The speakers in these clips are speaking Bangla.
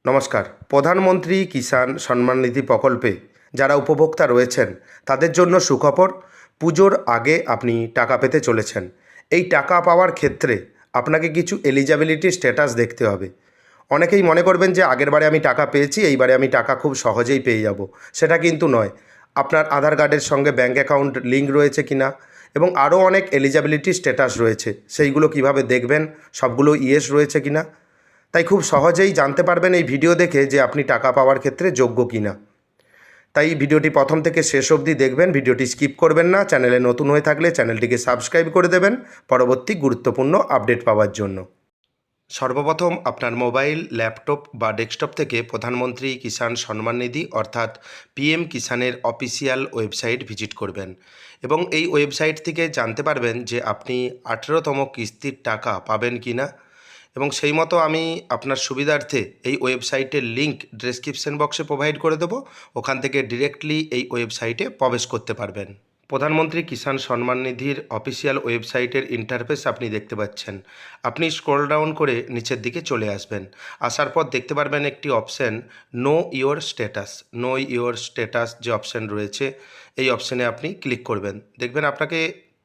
নমস্কার। প্রধানমন্ত্রী কিষাণ সম্মান নিধি প্রকল্পে যারা উপভোক্তা রয়েছেন তাদের জন্য সুখবর। পুজোর আগে আপনি টাকা পেতে চলেছেন। এই টাকা পাওয়ার ক্ষেত্রে আপনাকে কিছু এলিজিবিলিটি স্ট্যাটাস দেখতে হবে। অনেকেই মনে করবেন যে আগেরবারে আমি টাকা পেয়েছি, এইবারে আমি টাকা খুব সহজেই পেয়ে যাব। সেটা কিন্তু নয়। আপনার আধার কার্ডের সঙ্গে ব্যাঙ্ক অ্যাকাউন্ট লিঙ্ক রয়েছে কিনা এবং আরও অনেক এলিজিবিলিটি স্ট্যাটাস রয়েছে, সেইগুলো কিভাবে দেখবেন, সবগুলো ইয়েস রয়েছে কিনা। তাই খুব সহজেই জানতে পারবেন এই ভিডিও দেখে যে আপনি টাকা পাওয়ার ক্ষেত্রে যোগ্য কিনা। তাই ভিডিওটি প্রথম থেকে শেষ অবধি দেখবেন, ভিডিওটি স্কিপ করবেন না। চ্যানেলে নতুন হয়ে থাকলে চ্যানেলটিকে সাবস্ক্রাইব করে দেবেন পরবর্তী গুরুত্বপূর্ণ আপডেট পাওয়ার জন্য। সর্বপ্রথম আপনার মোবাইল, ল্যাপটপ বা ডেস্কটপ থেকে প্রধানমন্ত্রী কিষাণ সম্মান নিধি অর্থাৎ পিএম কিষাণের অফিসিয়াল ওয়েবসাইট ভিজিট করবেন এবং এই ওয়েবসাইট থেকে জানতে পারবেন যে আপনি 18তম কিস্তির টাকা পাবেন কি না। এবং সেই মতো আমি আপনার সুবিধার্থে এই ওয়েবসাইটের লিঙ্ক ডেসক্রিপশন বক্সে প্রোভাইড করে দেবো। ওখান থেকে ডিরেক্টলি এই ওয়েবসাইটে প্রবেশ করতে পারবেন। প্রধানমন্ত্রী কিষাণ সম্মান নিধির অফিসিয়াল ওয়েবসাইটের ইন্টারফেস আপনি দেখতে পাচ্ছেন। আপনি স্ক্রল ডাউন করে নিচের দিকে চলে আসবেন। আসার পর দেখতে পারবেন একটি option know your status. Know your status যে অপশান রয়েছে, এই অপশানে আপনি ক্লিক করবেন। দেখবেন আপনাকে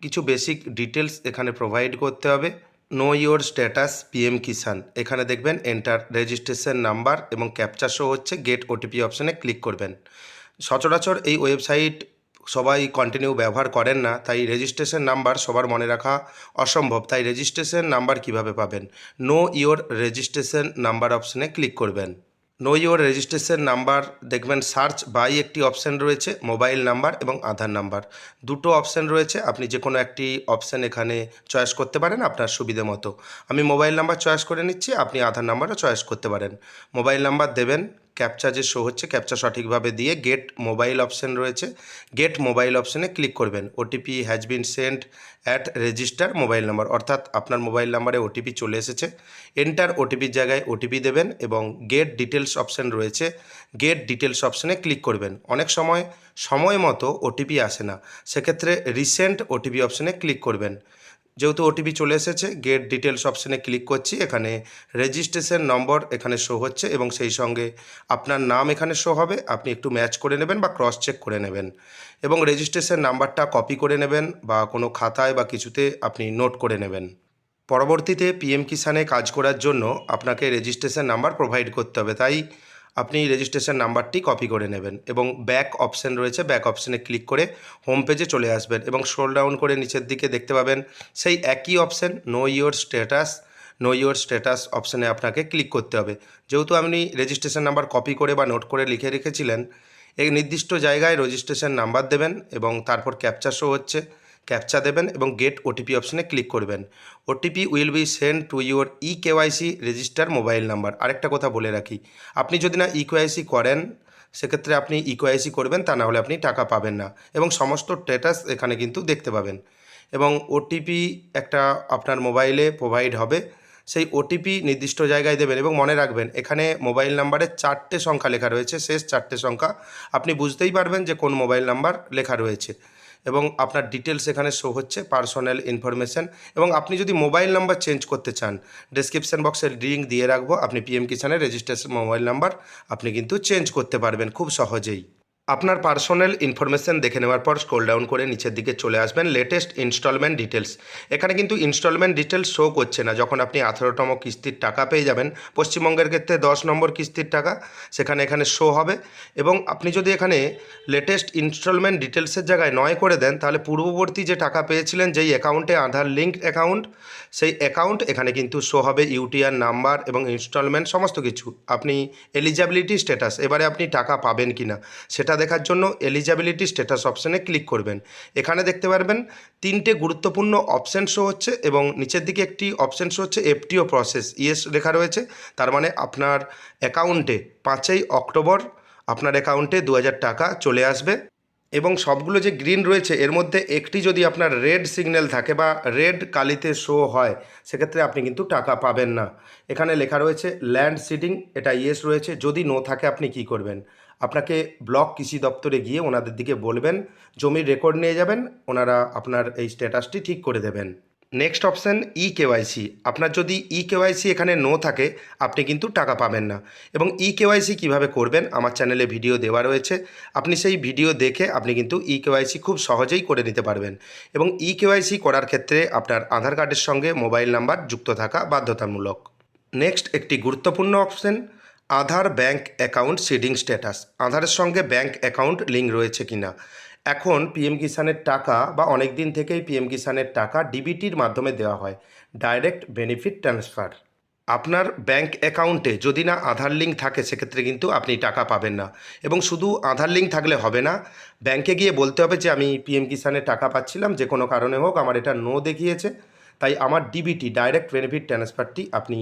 কিছু বেসিক ডিটেলস এখানে প্রোভাইড করতে হবে। নো ইওর স্ট্যাটাস পিএম কিষাণ, এখানে দেখবেন এন্টার রেজিস্ট্রেশন নাম্বার এবং ক্যাপচা শো হচ্ছে। গেট ওটিপি অপশানে ক্লিক করবেন। সচরাচর এই ওয়েবসাইট সবাই কন্টিনিউ ব্যবহার করেন না, তাই রেজিস্ট্রেশন নাম্বার সবার মনে রাখা অসম্ভব। তাই রেজিস্ট্রেশন নাম্বার কিভাবে পাবেন, নো ইওর রেজিস্ট্রেশন নাম্বার অপশানে ক্লিক করবেন। নো ইওর রেজিস্ট্রেশন নাম্বার দেখবেন সার্চ বাই একটি অপশান রয়েছে, মোবাইল নাম্বার এবং আধার নাম্বার দুটো অপশান রয়েছে। আপনি যে কোনো একটি অপশান এখানে চয়েস করতে পারেন আপনার সুবিধে মতো। আমি মোবাইল নাম্বার চয়েস করে নিচ্ছি, আপনি আধার নাম্বারও চয়েস করতে পারেন। মোবাইল নাম্বার দেবেন, ক্যাপচা যে শো হচ্ছে ক্যাপচা সঠিকভাবে দিয়ে গেট মোবাইল অপশান রয়েছে, গেট মোবাইল অপশানে ক্লিক করবেন। OTP has been sent at register mobile number, অর্থাৎ আপনার মোবাইল নাম্বারে ওটিপি চলে এসেছে। এন্টার ওটিপির জায়গায় ওটিপি দেবেন এবং গেট ডিটেলস অপশান রয়েছে, গেট ডিটেলস অপশানে ক্লিক করবেন। অনেক সময় মতো ওটিপি আসে না, সেক্ষেত্রে রিসেন্ট ওটিপি অপশানে ক্লিক করবেন। যেহেতু ওটিপি চলে এসেছে, গেট ডিটেলস অপশানে ক্লিক করছি। এখানে রেজিস্ট্রেশন নম্বর এখানে শো হচ্ছে এবং সেই সঙ্গে আপনার নাম এখানে শো হবে। আপনি একটু ম্যাচ করে নেবেন বা ক্রস চেক করে নেবেন এবং রেজিস্ট্রেশন নাম্বারটা কপি করে নেবেন বা কোনো খাতায় বা কিছুতে আপনি নোট করে নেবেন। পরবর্তীতে পিএম কিষাণে কাজ করার জন্য আপনাকে রেজিস্ট্রেশন নাম্বার প্রোভাইড করতে হবে, তাই আপনি রেজিস্ট্রেশন নাম্বারটি কপি করে নেবেন এবং ব্যাক অপশান রয়েছে, ব্যাক অপশানে ক্লিক করে হোম পেজে চলে আসবেন এবং স্ক্রল ডাউন করে নিচের দিকে দেখতে পাবেন সেই একই option know your status. Know your status অপশানে আপনাকে ক্লিক করতে হবে। যেহেতু আপনি রেজিস্ট্রেশন নাম্বার কপি করে বা নোট করে লিখে রেখেছিলেন, এই নির্দিষ্ট জায়গায় রেজিস্ট্রেশন নাম্বার দেবেন এবং তারপর ক্যাপচা শো হচ্ছে, ক্যাপচা দেবেন এবং গেট ওটিপি অপশানে ক্লিক করবেন। OTP will be send to your eKYC register mobile number. আরেকটা কথা বলে রাখি, আপনি যদি না ইকেওয়াইসি করেন সেক্ষেত্রে আপনি ইকেওয়াইসি করবেন, তা না হলে আপনি টাকা পাবেন না এবং সমস্ত স্ট্যাটাস এখানে কিন্তু দেখতে পাবেন। এবং ওটিপি একটা আপনার মোবাইলে প্রোভাইড হবে, সেই ওটিপি নির্দিষ্ট জায়গায় দেবেন এবং মনে রাখবেন এখানে মোবাইল নাম্বারে 4টে সংখ্যা লেখা রয়েছে, শেষ 4টে সংখ্যা। আপনি বুঝতেই পারবেন যে কোন মোবাইল নাম্বার লেখা রয়েছে এবং আপনার ডিটেলস এখানে শো হচ্ছে, পার্সোনাল ইনফরমেশান। এবং আপনি যদি মোবাইল নাম্বার চেঞ্জ করতে চান, ডেসক্রিপশন বক্সের লিঙ্ক দিয়ে রাখবো, আপনি পিএম কিষাণের রেজিস্ট্রেশন মোবাইল নাম্বার আপনি কিন্তু চেঞ্জ করতে পারবেন খুব সহজেই। আপনার পার্সোনাল ইনফরমেশান দেখে নেওয়ার পর স্ক্রল ডাউন করে নিচের দিকে চলে আসবেন লেটেস্ট ইনস্টলমেন্ট ডিটেলস। এখানে কিন্তু ইনস্টলমেন্ট ডিটেলস শো করছে না। যখন আপনি 18তম কিস্তির টাকা পেয়ে যাবেন, পশ্চিমবঙ্গের ক্ষেত্রে 10 নম্বর কিস্তির টাকা সেখানে এখানে শো হবে। এবং আপনি যদি এখানে লেটেস্ট ইনস্টলমেন্ট ডিটেলসের জায়গায় নয় করে দেন, তাহলে পূর্ববর্তী যে টাকা পেয়েছিলেন যেই অ্যাকাউন্টে আধার লিঙ্ক অ্যাকাউন্ট, সেই অ্যাকাউন্ট এখানে কিন্তু শো হবে, ইউটিআর নাম্বার এবং ইনস্টলমেন্ট সমস্ত কিছু। আপনি এলিজিবিলিটি স্ট্যাটাস, এবারে আপনি টাকা পাবেন কি না সেটা দেখার জন্য এলিজিবিলিটি স্ট্যাটাস অপশানে ক্লিক করবেন। এখানে দেখতে পারবেন 3টে গুরুত্বপূর্ণ অপশান শো হচ্ছে এবং নিচের দিকে একটি অপশান শো হচ্ছে এফটিও প্রসেস, ইয়েস লেখা রয়েছে। তার মানে আপনার অ্যাকাউন্টে 5ই অক্টোবর আপনার অ্যাকাউন্টে 2000 টাকা চলে আসবে। এবং সবগুলো যে গ্রিন রয়েছে এর মধ্যে একটি যদি আপনার রেড সিগন্যাল থাকে বা রেড কালিতে শো হয়, সেক্ষেত্রে আপনি কিন্তু টাকা পাবেন না। এখানে লেখা রয়েছে ল্যান্ড সিডিং, এটা ইয়েস রয়েছে। যদি নো থাকে আপনি কি করবেন, আপনাকে ব্লক কৃষি দপ্তরে গিয়ে ওনাদের দিকে বলবেন, জমির রেকর্ড নিয়ে যাবেন, ওনারা আপনার এই স্ট্যাটাসটি ঠিক করে দেবেন। Next option e KYC. আপনার যদি ই কেওয়াইসি এখানে নো থাকে আপনি কিন্তু টাকা পাবেন না। এবং ই কেওয়াইসি কীভাবে করবেন আমার চ্যানেলে ভিডিও দেওয়া রয়েছে, আপনি সেই ভিডিও দেখে আপনি কিন্তু ই কেওয়াইসি খুব সহজেই করে নিতে পারবেন। এবং ই কেওয়াইসি করার ক্ষেত্রে আপনার আধার কার্ডের সঙ্গে মোবাইল নাম্বার যুক্ত থাকা বাধ্যতামূলক। নেক্সট একটি গুরুত্বপূর্ণ অপশন, আধার ব্যাঙ্ক অ্যাকাউন্ট সিডিং স্ট্যাটাস। আধারের সঙ্গে ব্যাঙ্ক অ্যাকাউন্ট লিঙ্ক রয়েছে কিনা। এখন পিএম কিষাণের টাকা বা অনেক দিন থেকেই পিএম কিষাণের টাকা ডিবিটির মাধ্যমে দেওয়া হয়, ডাইরেক্ট বেনিফিট ট্রান্সফার। আপনার ব্যাঙ্ক অ্যাকাউন্টে যদি না আধার লিঙ্ক থাকে সেক্ষেত্রে কিন্তু আপনি টাকা পাবেন না। এবং শুধু আধার লিঙ্ক থাকলে হবে না, ব্যাঙ্কে গিয়ে বলতে হবে যে আমি পিএম কিষাণের টাকা পাচ্ছিলাম, যে কোনো কারণে হোক আমার এটা নো দেখিয়েছে, তাই আমার ডিবিটি ডাইরেক্ট বেনিফিট ট্রান্সফারটি আপনি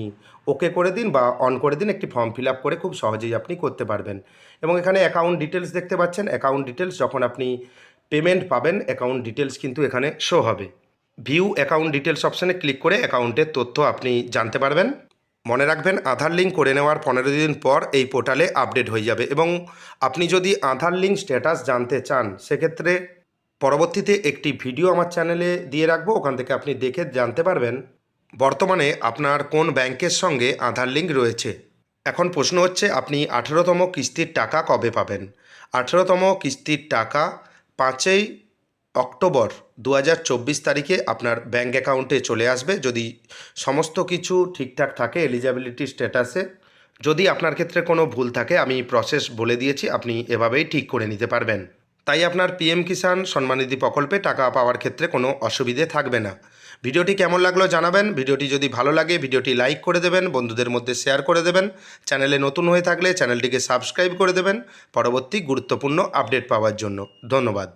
ওকে করে দিন বা অন করে দিন। একটি ফর্ম ফিল আপ করে খুব সহজেই আপনি করতে পারবেন। এবং এখানে অ্যাকাউন্ট ডিটেলস দেখতে পাচ্ছেন, অ্যাকাউন্ট ডিটেলস যখন আপনি পেমেন্ট পাবেন অ্যাকাউন্ট ডিটেলস কিন্তু এখানে শো হবে। ভিউ অ্যাকাউন্ট ডিটেলস অপশানে ক্লিক করে অ্যাকাউন্টের তথ্য আপনি জানতে পারবেন। মনে রাখবেন আধার লিঙ্ক করে নেওয়ার 15 দিন পর এই পোর্টালে আপডেট হয়ে যাবে। এবং আপনি যদি আধার লিঙ্ক স্ট্যাটাস জানতে চান সেক্ষেত্রে পরবর্তীতে একটি ভিডিও আমার চ্যানেলে দিয়ে রাখবো, ওখান থেকে আপনি দেখে জানতে পারবেন বর্তমানে আপনার কোন ব্যাংকের সঙ্গে আধার লিঙ্ক রয়েছে। এখন প্রশ্ন হচ্ছে আপনি 18তম কিস্তির টাকা কবে পাবেন। 18তম কিস্তির টাকা 5ই অক্টোবর 2024 তারিখে আপনার ব্যাঙ্ক অ্যাকাউন্টে চলে আসবে, যদি সমস্ত কিছু ঠিকঠাক থাকে এলিজিবিলিটি স্ট্যাটাসে। যদি আপনার ক্ষেত্রে কোনো ভুল থাকে আমি প্রসেস বলে দিয়েছি, আপনি এভাবেই ঠিক করে নিতে পারবেন। তাই আপনার পিএম কিষাণ সম্মাননিধি প্রকল্পে টাকা পাওয়ার ক্ষেত্রে কোনো অসুবিধে থাকবে না। ভিডিওটি কেমন লাগলো জানাবেন। ভিডিওটি যদি ভালো লাগে ভিডিওটি লাইক করে দেবেন, বন্ধুদের মধ্যে শেয়ার করে দেবেন। চ্যানেলে নতুন হয়ে থাকলে চ্যানেলটিকে সাবস্ক্রাইব করে দেবেন পরবর্তী গুরুত্বপূর্ণ আপডেট পাওয়ার জন্য। ধন্যবাদ।